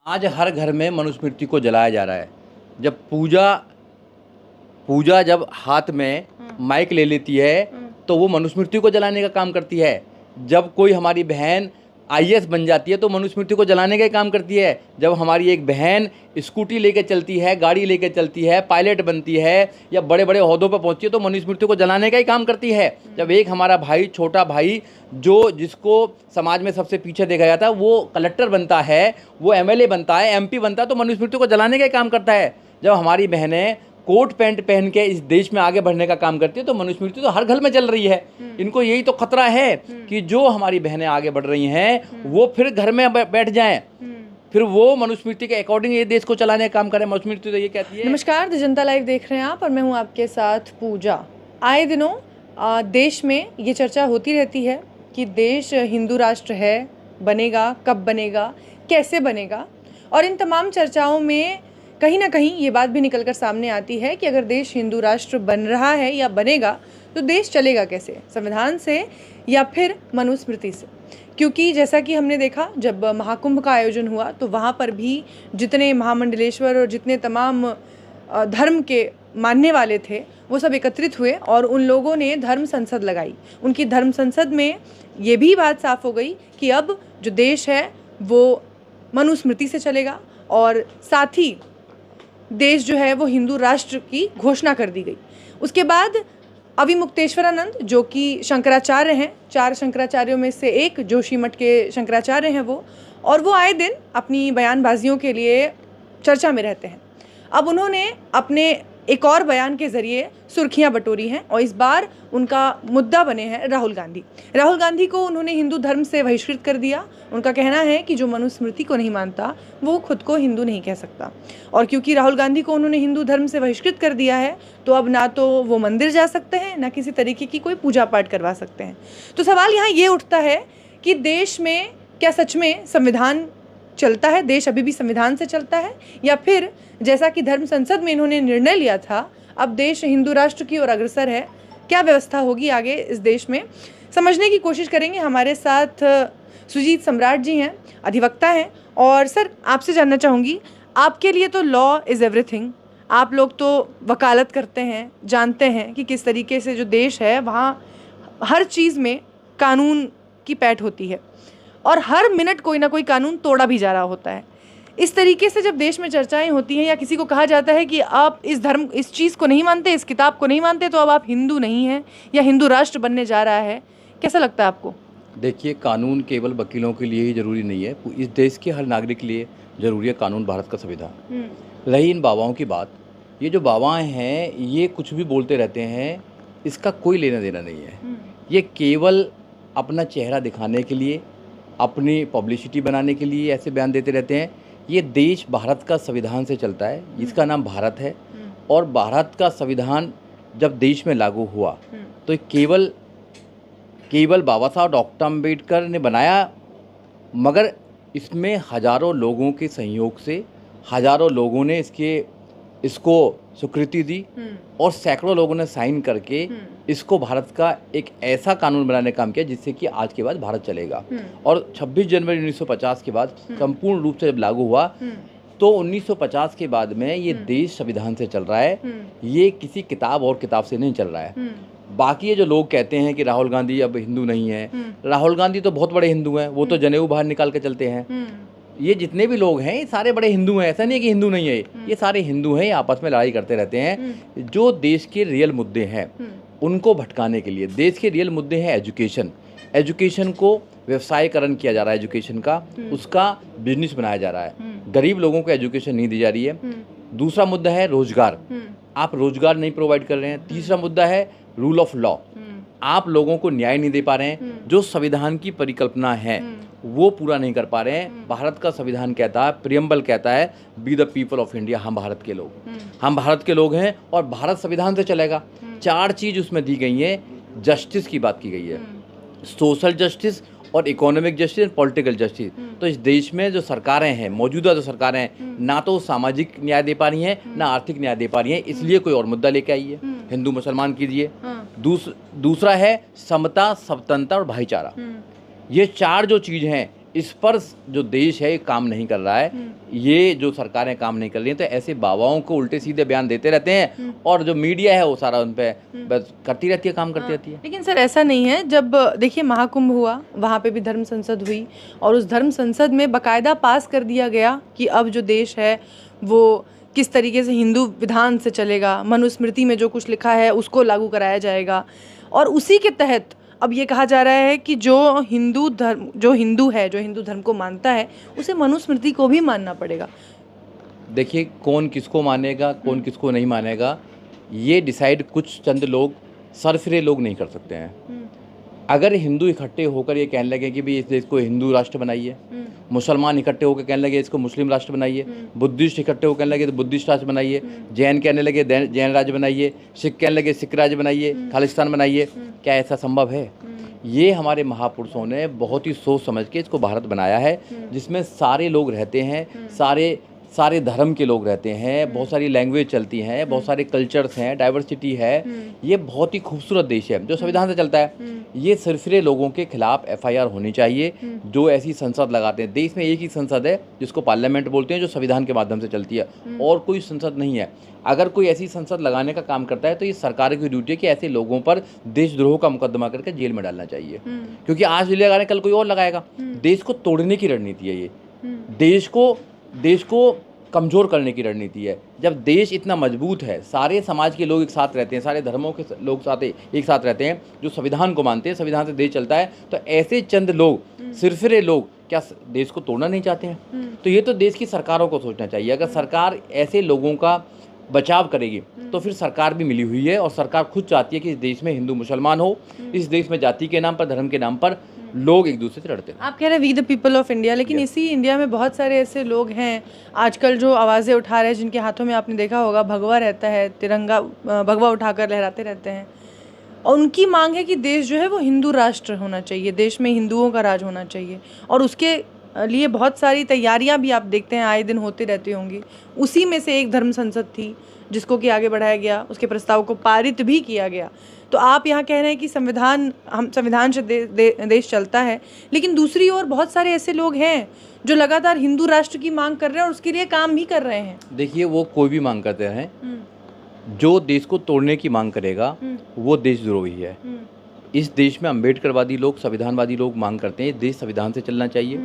आज हर घर में मनुस्मृति को जलाया जा रहा है। जब पूजा पूजा जब हाथ में माइक ले लेती है तो वो मनुस्मृति को जलाने का काम करती है। जब कोई हमारी बहन आईएएस बन जाती है तो मनुस्मृति को जलाने का ही काम करती है। जब हमारी एक बहन स्कूटी लेके चलती है, गाड़ी लेके चलती है, पायलट बनती है या बड़े बड़े ओहदों पर पहुंचती है तो मनुस्मृति को जलाने का ही काम करती है। जब एक हमारा भाई, छोटा भाई, जिसको समाज में सबसे पीछे देखा जाता है, वो कलेक्टर बनता है, वो एमएलए बनता है, एमपी बनता है तो मनुस्मृति को जलाने का ही काम करता है। जब हमारी बहनें कोट पैंट पहन के इस देश में आगे बढ़ने का काम करती है तो मनुस्मृति तो हर घर में चल रही है। इनको यही तो खतरा है कि जो हमारी बहनें आगे बढ़ रही हैं वो फिर घर में बैठ जाएं, फिर वो मनुस्मृति के अकॉर्डिंग ये देश को चलाने का काम करें। मनुस्मृति तो ये कहती है। नमस्कार, द जनता लाइव देख रहे हैं आप और मैं हूं आपके साथ पूजा। आए दिनों देश में ये चर्चा होती रहती है कि देश हिंदू राष्ट्र है, बनेगा, कब बनेगा, कैसे बनेगा, और इन तमाम चर्चाओं में कहीं ना कहीं ये बात भी निकल कर सामने आती है कि अगर देश हिंदू राष्ट्र बन रहा है या बनेगा तो देश चलेगा कैसे, संविधान से या फिर मनुस्मृति से। क्योंकि जैसा कि हमने देखा जब महाकुंभ का आयोजन हुआ तो वहाँ पर भी जितने महामंडलेश्वर और जितने तमाम धर्म के मानने वाले थे वो सब एकत्रित हुए और उन लोगों ने धर्म संसद लगाई। उनकी धर्म संसद में ये भी बात साफ हो गई कि अब जो देश है वो मनुस्मृति से चलेगा और साथ ही देश जो है वो हिंदू राष्ट्र की घोषणा कर दी गई। उसके बाद अविमुक्तेश्वरानंद जो कि शंकराचार्य हैं, 4 शंकराचार्यों में से एक जोशी मठ के शंकराचार्य हैं वो, और वो आए दिन अपनी बयानबाजियों के लिए चर्चा में रहते हैं। अब उन्होंने अपने एक और बयान के ज़रिए सुर्खियां बटोरी हैं और इस बार उनका मुद्दा बने हैं राहुल गांधी। राहुल गांधी को उन्होंने हिंदू धर्म से बहिष्कृत कर दिया। उनका कहना है कि जो मनुस्मृति को नहीं मानता वो खुद को हिंदू नहीं कह सकता, और क्योंकि राहुल गांधी को उन्होंने हिंदू धर्म से बहिष्कृत कर दिया है तो अब ना तो वो मंदिर जा सकते हैं, ना किसी तरीके की कोई पूजा पाठ करवा सकते हैं। तो सवाल यहाँ ये उठता है कि देश में क्या सच में संविधान चलता है, देश अभी भी संविधान से चलता है, या फिर जैसा कि धर्म संसद में इन्होंने निर्णय लिया था अब देश हिंदू राष्ट्र की ओर अग्रसर है। क्या व्यवस्था होगी आगे इस देश में, समझने की कोशिश करेंगे। हमारे साथ सुजीत सम्राट जी हैं, अधिवक्ता हैं, और सर आपसे जानना चाहूँगी, आपके लिए तो लॉ इज़ एवरीथिंग, आप लोग तो वकालत करते हैं, जानते हैं कि किस तरीके से जो देश है वहाँ हर चीज़ में कानून की पैठ होती है और हर मिनट कोई ना कोई कानून तोड़ा भी जा रहा होता है। इस तरीके से जब देश में चर्चाएं होती हैं या किसी को कहा जाता है कि आप इस चीज़ को नहीं मानते, इस किताब को नहीं मानते, तो अब आप हिंदू नहीं हैं या हिंदू राष्ट्र बनने जा रहा है, कैसा लगता है आपको? देखिए, कानून केवल वकीलों के लिए ही ज़रूरी नहीं है, इस देश के हर नागरिक के लिए ज़रूरी है कानून, भारत का संविधान। रही इन बाबाओं की बात, ये जो बाबाएं हैं ये कुछ भी बोलते रहते हैं, इसका कोई लेना देना नहीं है। ये केवल अपना चेहरा दिखाने के लिए, अपनी पब्लिसिटी बनाने के लिए ऐसे बयान देते रहते हैं। ये देश भारत का संविधान से चलता है, इसका नाम भारत है, और भारत का संविधान जब देश में लागू हुआ तो केवल बाबा साहब डॉक्टर अम्बेडकर ने बनाया, मगर इसमें हज़ारों लोगों के सहयोग से हज़ारों लोगों ने इसको स्वीकृति दी और सैकड़ों लोगों ने साइन करके इसको भारत का एक ऐसा कानून बनाने का काम किया जिससे कि आज के बाद भारत चलेगा। और 26 जनवरी 1950 के बाद संपूर्ण रूप से जब लागू हुआ तो 1950 के बाद में ये देश संविधान से चल रहा है, ये किसी किताब और किताब से नहीं चल रहा है। बाकी ये जो लोग कहते हैं कि राहुल गांधी अब हिंदू नहीं है, राहुल गांधी तो बहुत बड़े हिंदू हैं, वो तो जनेऊ बाहर निकाल के चलते हैं। ये जितने भी लोग हैं ये सारे बड़े हिंदू हैं, ऐसा नहीं है कि हिंदू नहीं है, ये सारे हिंदू हैं, ये आपस में लड़ाई करते रहते हैं। जो देश के रियल मुद्दे हैं उनको भटकाने के लिए, देश के रियल मुद्दे हैं एजुकेशन को व्यवसायीकरण किया जा रहा है, एजुकेशन का उसका बिजनेस बनाया जा रहा है, गरीब लोगों को एजुकेशन नहीं दी जा रही है। दूसरा मुद्दा है रोजगार, आप रोजगार नहीं प्रोवाइड कर रहे हैं। तीसरा मुद्दा है रूल ऑफ लॉ, आप लोगों को न्याय नहीं दे पा रहे हैं, जो संविधान की परिकल्पना है वो पूरा नहीं कर पा रहे हैं। भारत का संविधान कहता है, प्रियम्बल कहता है, be the people of India, हम भारत के लोग हैं और भारत संविधान से चलेगा। 4 चीज़ उसमें दी गई हैं। जस्टिस की बात की गई है, सोशल जस्टिस और इकोनॉमिक जस्टिस और पॉलिटिकल जस्टिस। तो इस देश में जो सरकारें हैं, मौजूदा जो सरकारें हैं, ना तो सामाजिक न्याय दे पा रही हैं ना आर्थिक न्याय दे पा रही हैं, इसलिए कोई और मुद्दा लेके आई है, हिंदू मुसलमान कीजिए। दूसरा है समता, स्वतंत्रता और भाईचारा। ये 4 जो चीज़ हैं इस पर जो देश है काम नहीं कर रहा है, ये जो सरकारें काम नहीं कर रही हैं, तो ऐसे बाबाओं को उल्टे सीधे बयान देते रहते हैं और जो मीडिया है वो सारा उन पे बस करती रहती है, काम करती रहती है। लेकिन सर ऐसा नहीं है, जब देखिए महाकुंभ हुआ वहाँ पे भी धर्म संसद हुई और उस धर्म संसद में बाकायदा पास कर दिया गया कि अब जो देश है वो किस तरीके से हिंदू विधान से चलेगा, मनुस्मृति में जो कुछ लिखा है उसको लागू कराया जाएगा। और उसी के तहत अब ये कहा जा रहा है कि जो हिंदू धर्म को मानता है उसे मनुस्मृति को भी मानना पड़ेगा। देखिए, कौन किसको मानेगा, कौन किसको नहीं मानेगा, ये डिसाइड कुछ चंद लोग, सरफिरे लोग नहीं कर सकते हैं। अगर हिंदू इकट्ठे होकर ये कहने लगे कि भाई इस देश को हिंदू राष्ट्र बनाइए, मुसलमान इकट्ठे होकर कहने लगे इसको मुस्लिम राष्ट्र बनाइए, बुद्धिस्ट इकट्ठे होकर कहने लगे तो बुद्धिस्ट राष्ट्र बनाइए, जैन कहने लगे जैन राज्य बनाइए, सिख कहने लगे सिख राज्य बनाइए, खालिस्तान बनाइए, क्या ऐसा संभव है? ये हमारे महापुरुषों ने बहुत ही सोच समझ के इसको भारत बनाया है, जिसमें सारे लोग रहते हैं, सारे धर्म के लोग रहते हैं, बहुत सारी लैंग्वेज चलती हैं, बहुत सारे कल्चर्स हैं, डाइवर्सिटी है। ये बहुत ही खूबसूरत देश है जो संविधान से चलता है। ये सिरफिरे लोगों के खिलाफ FIR होनी चाहिए जो ऐसी संसद लगाते हैं। देश में एक ही संसद है जिसको पार्लियामेंट बोलते हैं, जो संविधान के माध्यम से चलती है, और कोई संसद नहीं है। अगर कोई ऐसी संसद लगाने का काम करता है तो ये सरकार की ड्यूटी है कि ऐसे लोगों पर देशद्रोह का मुकदमा करके जेल में डालना चाहिए, क्योंकि आज लगाने कल कोई और लगाएगा। देश को तोड़ने की रणनीति है ये, देश को कमज़ोर करने की रणनीति है। जब देश इतना मजबूत है, सारे समाज के लोग एक साथ रहते हैं, सारे धर्मों के लोग एक साथ रहते हैं, जो संविधान को मानते हैं, संविधान से देश चलता है, तो ऐसे चंद लोग, सिरफिरे लोग क्या देश को तोड़ना नहीं चाहते हैं? तो ये तो देश की सरकारों को सोचना चाहिए। अगर सरकार ऐसे लोगों का बचाव करेगी तो फिर सरकार भी मिली हुई है, और सरकार खुद चाहती है कि इस देश में हिंदू मुसलमान हो, इस देश में जाति के नाम पर, धर्म के नाम पर लोग एक दूसरे से लड़ते हैं। आप कह रहे हैं we the people of India, लेकिन इसी इंडिया में बहुत सारे ऐसे लोग हैं आजकल जो आवाज़ें उठा रहे हैं, जिनके हाथों में आपने देखा होगा भगवा रहता है, तिरंगा भगवा उठाकर लहराते रहते हैं, और उनकी मांग है कि देश जो है वो हिंदू राष्ट्र होना चाहिए, देश में हिंदुओं का राज होना चाहिए। और उसके लिए बहुत सारी तैयारियां भी आप देखते हैं आए दिन होती रहती होंगी। उसी में से एक धर्म संसद थी जिसको कि आगे बढ़ाया गया, उसके प्रस्ताव को पारित भी किया गया। तो आप यहाँ कह रहे हैं कि संविधान से देश चलता है, लेकिन दूसरी ओर बहुत सारे ऐसे लोग हैं जो लगातार हिंदू राष्ट्र की मांग कर रहे हैं और उसके लिए काम भी कर रहे हैं। देखिए, वो कोई भी मांग करते हैं, जो देश को तोड़ने की मांग करेगा वो देशद्रोही है। इस देश में अम्बेडकरवादी लोग, संविधानवादी लोग मांग करते हैं देश संविधान से चलना चाहिए,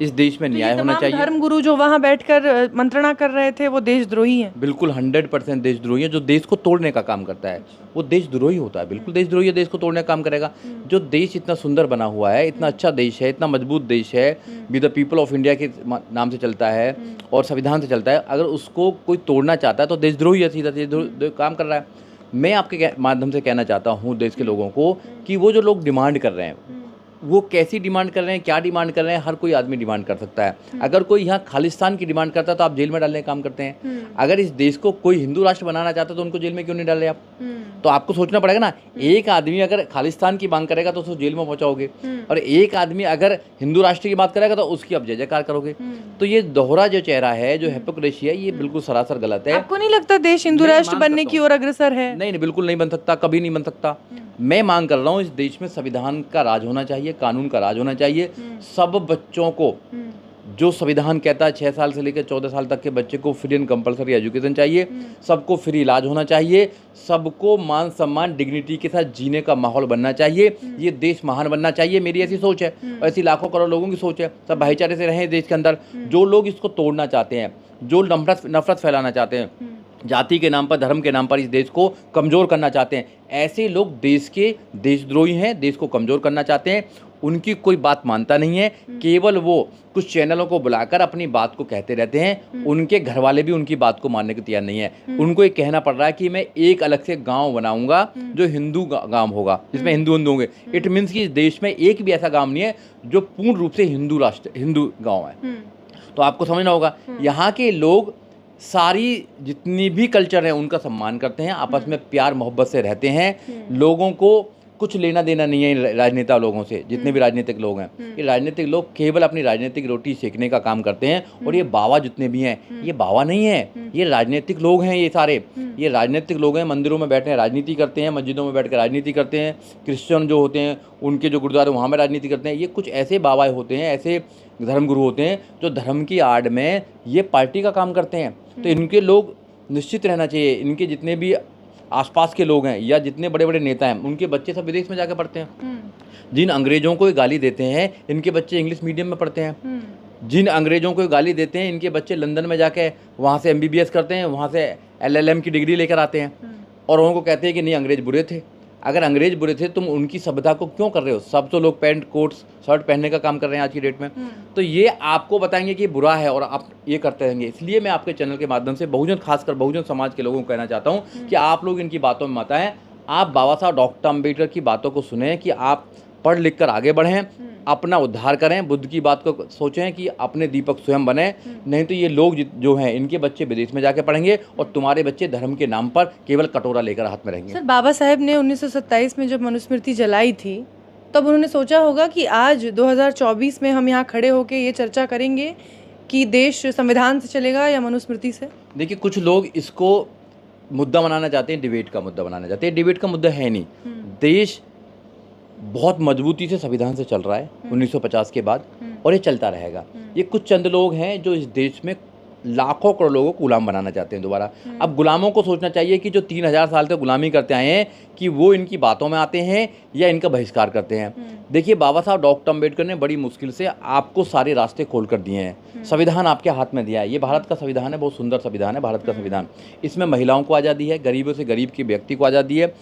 इस देश में न्याय होना चाहिए। धर्म गुरु जो वहाँ बैठकर मंत्रणा कर रहे थे वो देशद्रोही हैं। बिल्कुल 100% देशद्रोही है। जो देश को तोड़ने का काम करता है वो देशद्रोही होता है, बिल्कुल देशद्रोही है। देश को तोड़ने का काम करेगा। जो देश इतना सुंदर बना हुआ है, इतना अच्छा देश है, इतना मजबूत देश है, be the people of India के नाम से चलता है और संविधान से चलता है, अगर उसको कोई तोड़ना चाहता है तो देशद्रोही है, सीधा काम कर रहा है। मैं आपके माध्यम से कहना चाहता हूँ देश के लोगों को कि वो जो लोग डिमांड कर रहे हैं वो कैसी डिमांड कर रहे हैं, क्या डिमांड कर रहे हैं, हर कोई आदमी डिमांड कर सकता है। अगर कोई यहाँ खालिस्तान की डिमांड करता है तो आप जेल में डालने का काम करते हैं। अगर इस देश को कोई हिंदू राष्ट्र बनाना चाहता है तो उनको जेल में क्यों नहीं डाल रहे आप? तो आपको सोचना पड़ेगा ना, एक आदमी अगर खालिस्तान की मांग करेगा तो उसको जेल में पहुंचाओगे, और एक आदमी अगर हिंदू राष्ट्र की बात करेगा तो उसकी आप जय जयकार करोगे। तो ये दोहरा जो चेहरा है, जो हिपोक्रेसी है, ये बिल्कुल सरासर गलत है। आपको नहीं लगता देश हिंदू राष्ट्र बनने की ओर अग्रसर है? नहीं, बिल्कुल नहीं बन सकता, कभी नहीं बन सकता। मैं मांग कर रहा हूँ इस देश में संविधान का राज होना चाहिए, कानून का राज होना चाहिए। सब बच्चों को, जो संविधान कहता है 6 साल से लेकर 14 साल तक के बच्चे को फ्री एंड कंपलसरी एजुकेशन चाहिए, सबको फ्री इलाज होना चाहिए, सबको मान सम्मान डिग्निटी के साथ जीने का माहौल बनना चाहिए। ये देश महान बनना चाहिए, मेरी ऐसी सोच है, ऐसी लाखों करोड़ लोगों की सोच है। सब भाईचारे से रहें देश के अंदर। जो लोग इसको तोड़ना चाहते हैं, जो नफरत फैलाना चाहते हैं, जाति के नाम पर, धर्म के नाम पर इस देश को कमज़ोर करना चाहते हैं, ऐसे लोग देश के देशद्रोही हैं, देश को कमज़ोर करना चाहते हैं। उनकी कोई बात मानता नहीं है, केवल वो कुछ चैनलों को बुलाकर अपनी बात को कहते रहते हैं। उनके घर वाले भी उनकी बात को मानने को तैयार नहीं है। उनको ये कहना पड़ रहा है कि मैं एक अलग से गांव बनाऊंगा जो हिंदू गांव होगा, जिसमें हिंदू होंगे। इट मीन्स कि इस देश में एक भी ऐसा गांव नहीं है जो पूर्ण रूप से हिंदू गाँव है। तो आपको समझना होगा, यहाँ के लोग सारी जितनी भी कल्चर है उनका सम्मान करते हैं, आपस में प्यार मोहब्बत से रहते हैं, लोगों को कुछ लेना देना नहीं है इन राजनेता लोगों से, जितने भी राजनीतिक लोग हैं। ये राजनीतिक लोग केवल अपनी राजनीतिक रोटी सेकने का काम करते हैं। और ये बाबा जितने भी हैं, ये बाबा नहीं है, ये राजनीतिक लोग हैं। ये सारे ये राजनीतिक लोग हैं, मंदिरों में बैठे राजनीति करते हैं, मस्जिदों में बैठ कर राजनीति करते हैं। क्रिश्चियन जो होते हैं उनके जो गुरुद्वारे वहाँ में राजनीति करते हैं। ये कुछ ऐसे बाबा होते हैं, ऐसे धर्मगुरु होते हैं जो धर्म की आड़ में ये पार्टी का काम करते हैं। तो इनके लोग निश्चित रहना चाहिए, इनके जितने भी आसपास के लोग हैं या जितने बड़े बड़े नेता हैं, उनके बच्चे सब विदेश में जाकर पढ़ते हैं। जिन अंग्रेजों को गाली देते हैं, इनके बच्चे इंग्लिश मीडियम में पढ़ते हैं। जिन अंग्रेजों को गाली देते हैं, इनके बच्चे लंदन में जाके वहाँ से MBBS करते हैं, वहाँ से LLM की डिग्री लेकर आते हैं और उनको कहते हैं कि नहीं अंग्रेज बुरे थे। अगर अंग्रेज बुरे थे, तुम उनकी सभ्यता को क्यों कर रहे हो? सब तो लोग पैंट कोट शर्ट पहनने का काम कर रहे हैं आज की डेट में। तो ये आपको बताएंगे कि बुरा है और आप ये करते रहेंगे। इसलिए मैं आपके चैनल के माध्यम से बहुजन, खासकर बहुजन समाज के लोगों को कहना चाहता हूँ कि आप लोग इनकी बातों में मत आएं। आप बाबा साहब डॉक्टर अम्बेडकर की बातों को सुने कि आप पढ़ लिख कर आगे बढ़ें, अपना उद्धार करें, बुद्ध की बात को सोचें कि अपने दीपक स्वयं बने। नहीं तो ये लोग जो हैं, इनके बच्चे विदेश में जाके पढ़ेंगे और तुम्हारे बच्चे धर्म के नाम पर केवल कटोरा लेकर हाथ में रहेंगे। सर, बाबा साहेब ने 1927 में जब मनुस्मृति जलाई थी, तब उन्होंने सोचा होगा कि आज 2024 में हम यहाँ खड़े होकर ये चर्चा करेंगे कि देश संविधान से चलेगा या मनुस्मृति से। देखिए, कुछ लोग इसको मुद्दा बनाना चाहते हैं, डिबेट का मुद्दा बनाना चाहते हैं। डिबेट का मुद्दा है नहीं। देश बहुत मजबूती से संविधान से चल रहा है 1950 के बाद, और ये चलता रहेगा। ये कुछ चंद लोग हैं जो इस देश में लाखों करोड़ लोगों को गुलाम बनाना चाहते हैं दोबारा। अब गुलामों को सोचना चाहिए कि जो 3000 साल तक गुलामी करते आए हैं, कि वो इनकी बातों में आते हैं या इनका बहिष्कार करते हैं। देखिए, बाबा साहब डॉक्टर अम्बेडकर ने बड़ी मुश्किल से आपको सारे रास्ते खोल कर दिए हैं। संविधान आपके हाथ में दिया है। ये भारत का संविधान है, बहुत सुंदर संविधान है भारत का संविधान। इसमें महिलाओं को आज़ादी है, गरीबों से गरीब के व्यक्ति को आज़ादी है।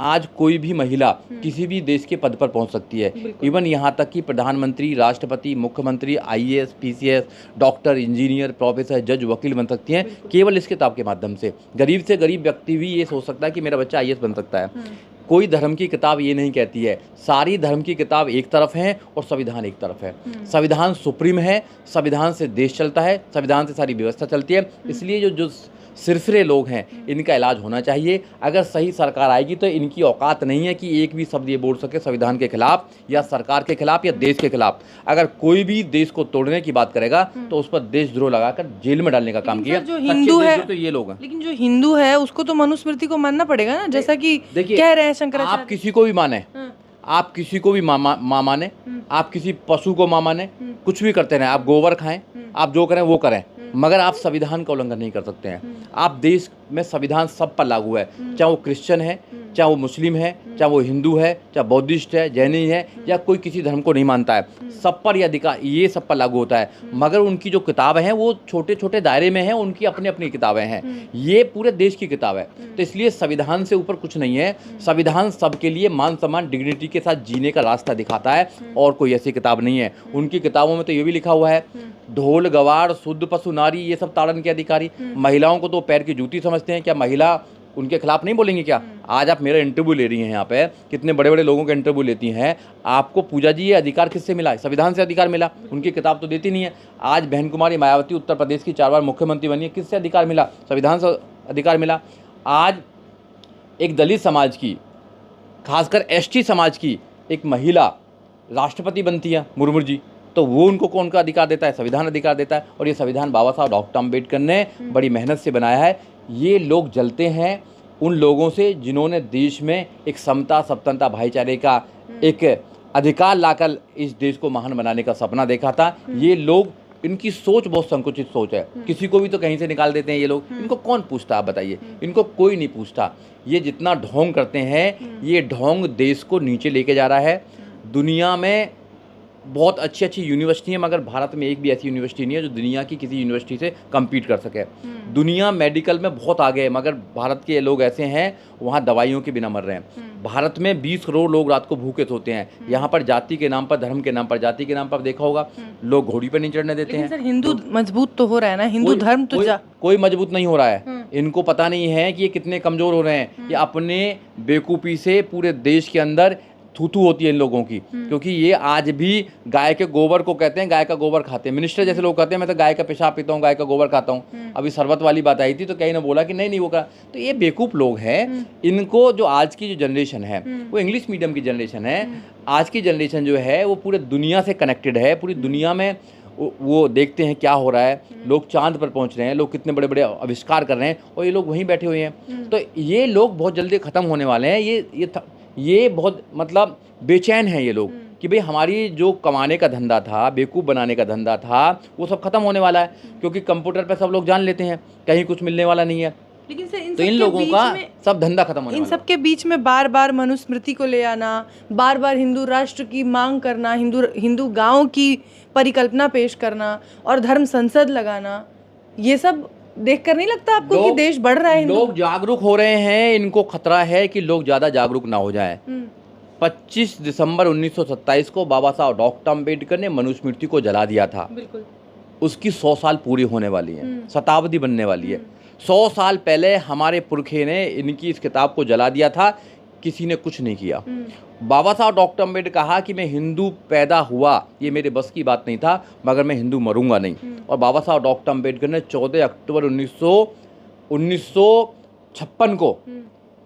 आज कोई भी महिला किसी भी देश के पद पर पहुंच सकती है। इवन यहाँ तक कि प्रधानमंत्री, राष्ट्रपति, मुख्यमंत्री, IAS, PCS, doctor, engineer, professor, जज, वकील बन सकती हैं केवल इस किताब के माध्यम से। गरीब से गरीब व्यक्ति भी ये सोच सकता है कि मेरा बच्चा IAS बन सकता है। कोई धर्म की किताब ये नहीं कहती है। सारी धर्म की किताब एक तरफ है और संविधान एक तरफ है। संविधान सुप्रीम है, संविधान से देश चलता है, संविधान से सारी व्यवस्था चलती है। इसलिए जो सिरफिरे लोग हैं, इनका इलाज होना चाहिए। अगर सही सरकार आएगी तो इनकी औकात नहीं है कि एक भी शब्द ये बोल सके संविधान के खिलाफ या सरकार के खिलाफ या देश के खिलाफ। अगर कोई भी देश को तोड़ने की बात करेगा तो उस पर देशद्रोह लगाकर जेल में डालने का काम किया। जो हिंदू है तो ये लोग हैं। लेकिन जो हिंदू है उसको तो मनुस्मृति को मानना पड़ेगा ना, जैसा कि कह रहे हैं शंकराचार्य। आप किसी को भी माने, आप किसी को भी माँ माने, आप किसी पशु को माँ माने, कुछ भी करते रहे, आप गोबर खाएं, आप जो करें वो करें, मगर आप संविधान का उल्लंघन नहीं कर सकते हैं। आप देश में संविधान सब पर लागू है, चाहे वो क्रिश्चियन है, चाहे वो मुस्लिम है, चाहे वो हिंदू है, चाहे बौद्धिस्ट है, जैनी है, या कोई किसी धर्म को नहीं मानता है, सब पर यह अधिकार, ये सब पर लागू होता है। मगर उनकी जो किताबें हैं वो छोटे छोटे दायरे में हैं, उनकी अपनी अपनी किताबें हैं, ये पूरे देश की किताब है। तो इसलिए संविधान से ऊपर कुछ नहीं है। संविधान सबके लिए मान सम्मान, डिग्निटी के साथ जीने का रास्ता दिखाता है, और कोई ऐसी किताब नहीं है। उनकी किताबों में तो ये भी लिखा हुआ है, ढोल गवार शुद्ध पशु नारी ये सब ताड़न के अधिकारी। महिलाओं को तो पैर की जूती समझते हैं। क्या महिला उनके खिलाफ नहीं बोलेंगे क्या? आज आप मेरा इंटरव्यू ले रही हैं, यहाँ पे कितने बड़े बड़े लोगों का इंटरव्यू लेती हैं। आपको पूजा जी ये अधिकार किससे मिला? संविधान से अधिकार मिला। उनकी किताब तो देती नहीं है। आज बहन कुमारी मायावती उत्तर प्रदेश की 4 बार मुख्यमंत्री बनी है, किससे अधिकार मिला? संविधान से अधिकार मिला। आज एक दलित समाज की, खासकर ST समाज की एक महिला राष्ट्रपति बनती है, मुर्मू जी, तो वो उनको कौन का अधिकार देता है? संविधान अधिकार देता है। और ये संविधान बाबा साहब डॉक्टर अम्बेडकर ने बड़ी मेहनत से बनाया है। ये लोग जलते हैं उन लोगों से जिन्होंने देश में एक समता, स्वतंत्रता, भाईचारे का एक अधिकार लाकर इस देश को महान बनाने का सपना देखा था। ये लोग, इनकी सोच बहुत संकुचित सोच है। किसी को भी तो कहीं से निकाल देते हैं ये लोग। इनको कौन पूछता, आप बताइए? इनको कोई नहीं पूछता। ये जितना ढोंग करते हैं, ये ढोंग देश को नीचे लेके जा रहा है। दुनिया में बहुत अच्छी अच्छी यूनिवर्सिटी है, मगर भारत में एक भी ऐसी यूनिवर्सिटी नहीं है जो दुनिया की किसी यूनिवर्सिटी से कम्पीट कर सके। दुनिया मेडिकल में बहुत आगे है, मगर भारत के लोग ऐसे हैं वहाँ दवाइयों के बिना मर रहे हैं। भारत में 20 करोड़ लोग रात को भूखे सोते हैं। यहाँ पर जाति के नाम पर, धर्म के नाम पर, जाति के नाम पर देखा होगा लोग घोड़ी पर नहीं चढ़ने देते हैं। सर, हिंदू मजबूत तो हो रहा है ना, हिंदू धर्म तो कोई मजबूत नहीं हो रहा है। इनको पता नहीं है कि ये कितने कमजोर हो रहे हैं। ये अपने बेवकूफ़ी से पूरे देश के अंदर थूथू होती है इन लोगों की, क्योंकि ये आज भी गाय के गोबर को कहते हैं, गाय का गोबर खाते हैं। मिनिस्टर जैसे लोग कहते हैं मैं तो गाय का पेशाब पीता हूँ, गाय का गोबर खाता हूँ। अभी शरबत वाली बात आई थी तो कहीं ना बोला कि नहीं वो का, तो ये बेवकूफ़ लोग हैं। इनको जो आज की जो जनरेशन है वो इंग्लिश मीडियम की जनरेशन है। आज की जनरेशन जो है वो पूरे दुनिया से कनेक्टेड है, पूरी दुनिया में वो देखते हैं क्या हो रहा है, लोग चांद पर पहुंच रहे हैं, लोग कितने बड़े बड़े आविष्कार कर रहे हैं और ये लोग वहीं बैठे हुए हैं। तो ये लोग बहुत जल्दी ख़त्म होने वाले हैं। ये बहुत मतलब बेचैन हैं ये लोग कि भाई हमारी जो कमाने का धंधा था, बेवकूफ़ बनाने का धंधा था, वो सब खत्म होने वाला है, क्योंकि कंप्यूटर पर सब लोग जान लेते हैं कहीं कुछ मिलने वाला नहीं है। लेकिन सर तो इन लोगों का सब धंधा खत्म होने इन सब के बीच में बार बार मनुस्मृति को ले आना, बार बार हिंदू राष्ट्र की मांग करना, हिंदू गांव की परिकल्पना पेश करना और धर्म संसद लगाना, ये सब देखकर नहीं लगता आपको कि देश बढ़ रहा है? लोग जागरूक हो रहे हैं, इनको खतरा है कि लोग ज़्यादा जागरूक ना हो जाएं। 25 दिसंबर 1927 को बाबा साहब डॉक्टर अम्बेडकर ने मनुस्मृति को जला दिया था। बिल्कुल। उसकी 100 साल पूरी होने वाली है, शताब्दी बनने वाली है। 100 साल पहले हमारे पुरखे ने इनकी इस किताब को जला दिया था, किसी ने कुछ नहीं किया। बाबा साहब डॉक्टर अम्बेडकर कहा कि मैं हिंदू पैदा हुआ, ये मेरे बस की बात नहीं था, मगर मैं हिंदू मरूंगा नहीं। और बाबा साहब डॉक्टर अम्बेडकर ने 14 अक्टूबर 1956 को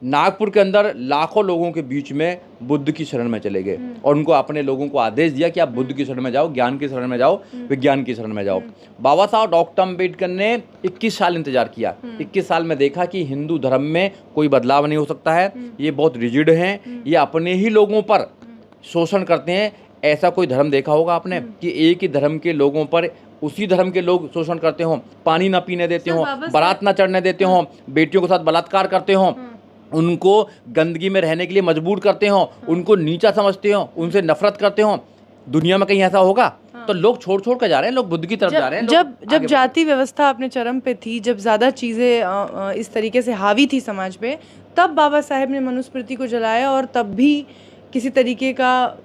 नागपुर के अंदर लाखों लोगों के बीच में बुद्ध की शरण में चले गए और उनको अपने लोगों को आदेश दिया कि आप बुद्ध की शरण में जाओ, ज्ञान की शरण में जाओ, विज्ञान की शरण में जाओ। बाबा साहब डॉक्टर अम्बेडकर ने 21 साल इंतजार किया। 21 साल में देखा कि हिंदू धर्म में कोई बदलाव नहीं हो सकता है, ये बहुत रिजिड हैं, ये अपने ही लोगों पर शोषण करते हैं। ऐसा कोई धर्म देखा होगा आपने कि एक ही धर्म के लोगों पर उसी धर्म के लोग शोषण करते हों, पानी ना पीने देते हों, बारात ना चढ़ने देते हों, बेटियों के साथ बलात्कार करते हों, उनको गंदगी में रहने के लिए मजबूर करते हों, उनको नीचा समझते हों, उनसे नफरत करते हों? दुनिया में कहीं ऐसा होगा? तो लोग छोड़ कर जा रहे हैं, लोग बुद्ध की तरफ जा रहे हैं। जब जाति व्यवस्था अपने चरम पे थी, जब ज़्यादा चीज़ें इस तरीके से हावी थी समाज पे, तब बाबा साहेब ने मनुस्मृति को जलाया और तब भी किसी तरीके का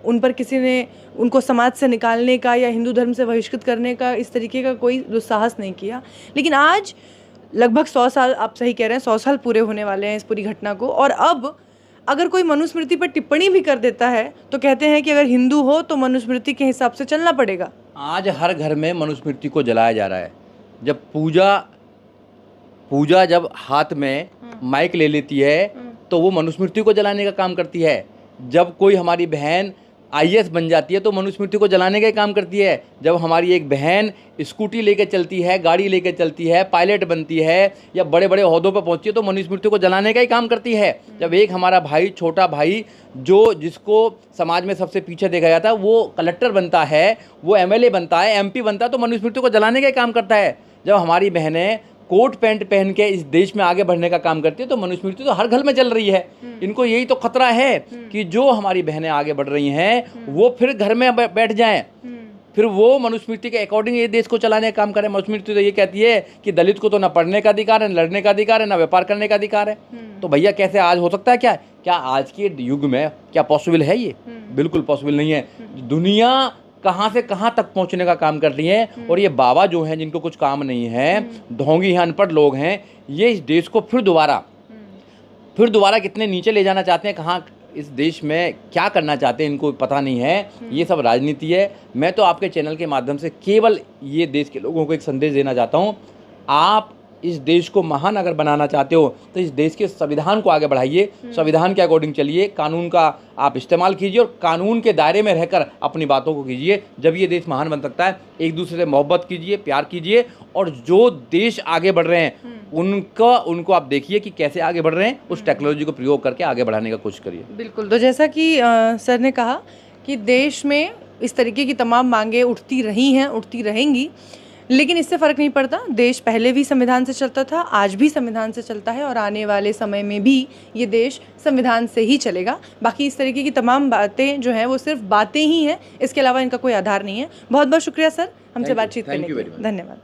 उन पर किसी ने उनको समाज से निकालने का या हिंदू धर्म से बहिष्कृत करने का इस तरीके का कोई दुस्साहस नहीं किया। लेकिन आज लगभग 100 साल, आप सही कह रहे हैं, 100 साल पूरे होने वाले हैं इस पूरी घटना को, और अब अगर कोई मनुस्मृति पर टिप्पणी भी कर देता है तो कहते हैं कि अगर हिंदू हो तो मनुस्मृति के हिसाब से चलना पड़ेगा। आज हर घर में मनुस्मृति को जलाया जा रहा है। जब पूजा जब हाथ में माइक ले लेती है तो वो मनुस्मृति को जलाने का काम करती है। जब कोई हमारी बहन IAS बन जाती है तो मनुस्मृति को जलाने का काम करती है। जब हमारी एक बहन स्कूटी लेकर चलती है, गाड़ी लेकर चलती है, पायलट बनती है या बड़े बड़े ओहदों पर पहुंचती है तो मनुस्मृति को जलाने का ही काम करती है। जब एक हमारा भाई, छोटा भाई, जिसको समाज में सबसे पीछे देखा जाता है, वो कलेक्टर बनता है, वो MLA बनता है, MP बनता है, तो मनुस्मृति को जलाने का ही काम करता है। जब हमारी बहनें कोट पैंट पहन के इस देश में आगे बढ़ने का काम करती है तो मनुस्मृति तो हर घर में चल रही है। इनको यही तो खतरा है कि जो हमारी बहनें आगे बढ़ रही हैं वो फिर घर में बैठ जाएं, फिर वो मनुस्मृति के अकॉर्डिंग ये देश को चलाने का काम करें। मनुस्मृति तो ये कहती है कि दलित को तो ना पढ़ने का अधिकार है, न लड़ने का अधिकार है, ना व्यापार करने का अधिकार है। तो भैया कैसे आज हो सकता है? क्या आज के युग में क्या पॉसिबल है? ये बिल्कुल पॉसिबल नहीं है। दुनिया कहाँ से कहाँ तक पहुँचने का काम कर रही हैं और ये बाबा जो हैं जिनको कुछ काम नहीं है, ढोंगी हैं, अनपढ़ लोग हैं, ये इस देश को फिर दोबारा कितने नीचे ले जाना चाहते हैं, कहाँ इस देश में क्या करना चाहते हैं इनको पता नहीं है। ये सब राजनीति है। मैं तो आपके चैनल के माध्यम से केवल ये देश के लोगों को एक संदेश देना चाहता हूँ, आप इस देश को महान अगर बनाना चाहते हो तो इस देश के संविधान को आगे बढ़ाइए, संविधान के अकॉर्डिंग चलिए, कानून का आप इस्तेमाल कीजिए और कानून के दायरे में रहकर अपनी बातों को कीजिए। जब ये देश महान बन सकता है। एक दूसरे से मोहब्बत कीजिए, प्यार कीजिए और जो देश आगे बढ़ रहे हैं उनको आप देखिए कि कैसे आगे बढ़ रहे हैं, उस टेक्नोलॉजी को प्रयोग करके आगे बढ़ाने का कोशिश करिए। बिल्कुल। तो जैसा कि सर ने कहा कि देश में इस तरीके की तमाम मांगें उठती रही हैं, उठती रहेंगी, लेकिन इससे फ़र्क नहीं पड़ता। देश पहले भी संविधान से चलता था, आज भी संविधान से चलता है और आने वाले समय में भी ये देश संविधान से ही चलेगा। बाकी इस तरीके की तमाम बातें जो हैं वो सिर्फ बातें ही हैं, इसके अलावा इनका कोई आधार नहीं है। बहुत बहुत शुक्रिया सर हमसे बातचीत करने के लिए। धन्यवाद।